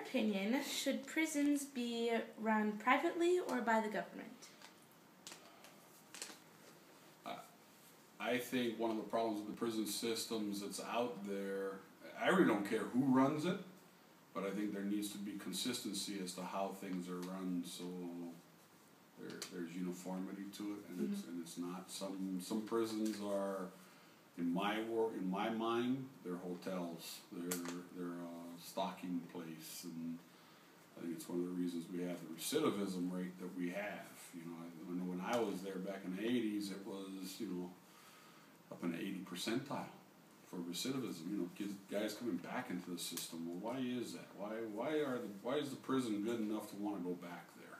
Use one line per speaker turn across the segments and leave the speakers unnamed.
opinion, should prisons be run privately or by the government?
I think one of the problems with the prison systems that's out there, I really don't care who runs it, but I think there needs to be consistency as to how things are run, so there's uniformity to it, and it's not. Some prisons are, in my mind, they're hotels. They're a stocking place, and I think it's one of the reasons we have the recidivism rate that we have. You know, I know when I was there back in the 80s, it was, you know, up in the 80 percentile for recidivism. You know, guys coming back into the system. Well, why is that? Why is the prison good enough to want to go back there?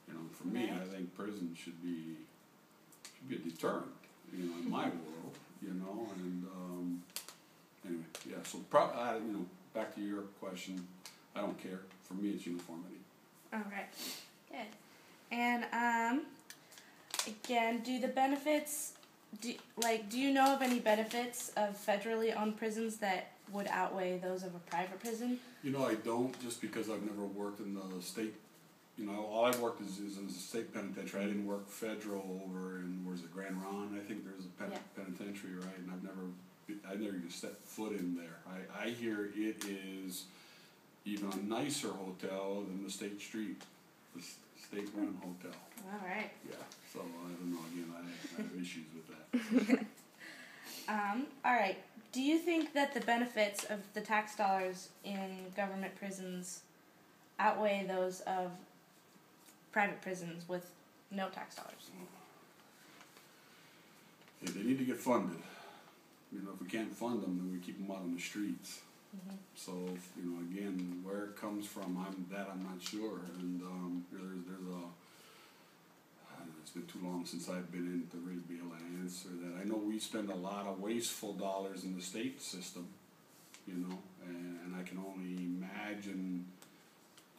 You know, for me, I think prison should be a deterrent. You know, in my world. You know, and anyway, yeah. So, you know, back to your question, I don't care. For me, it's uniformity.
All right, good. And again, do the benefits? Do you know of any benefits of federally owned prisons that would outweigh those of a private prison?
You know, I don't, just because I've never worked in the state. You know, all I've worked is in the state penitentiary. I didn't work federal over in, where's it, Grand Ronde? I think there's a penitentiary, right? And I've never even stepped foot in there. I hear it is even a nicer hotel than the State Street, the state-run hotel.
All right.
Yeah, so I don't know, again, I have issues with that.
All right. Do you think that the benefits of the tax dollars in government prisons outweigh those of private prisons with no tax dollars?
Yeah, they need to get funded. You know, if we can't fund them, then we keep them out on the streets. So, you know, again, where it comes from, I'm not sure. And it's been too long since I've been in to really be able to answer that. I know we spend a lot of wasteful dollars in the state system, you know, and I can only imagine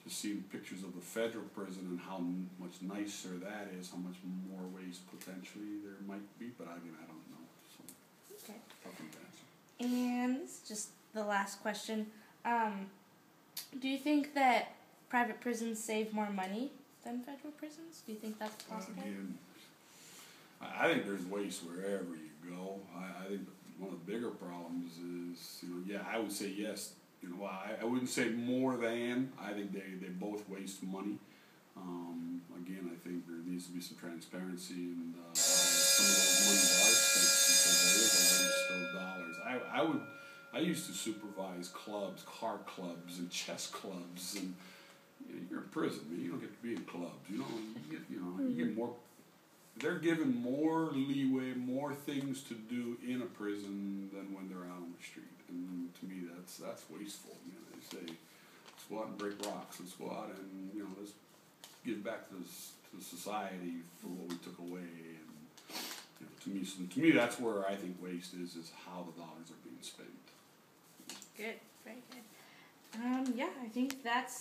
just seeing pictures of the federal prison and how much nicer that is, how much more waste potentially there might be, but I mean, I don't know. So,
okay.
Tough one to answer.
And this is just the last question. Do you think that private prisons save more money than federal prisons? Do you think that's possible?
Again, I think there's waste wherever you go. I think one of the bigger problems is, you know, yeah, I would say yes. You know, I wouldn't say more than. I think they both waste money. Again, I think there needs to be some transparency, and some of those monies are spent because there is a waste of dollars. I used to supervise clubs, car clubs, and chess clubs, and you know, you're in prison, man. You don't get to be in clubs. You know, you get more. They're given more leeway, more things to do in a prison than when they're out on the street. And to me, that's wasteful. You know, they say, let's go out and break rocks. Let's go out and, you know, let's give back to society for what we took away. And you know, to me, that's where I think waste is how the dollars are being spent.
Good, very good. Yeah, I think that's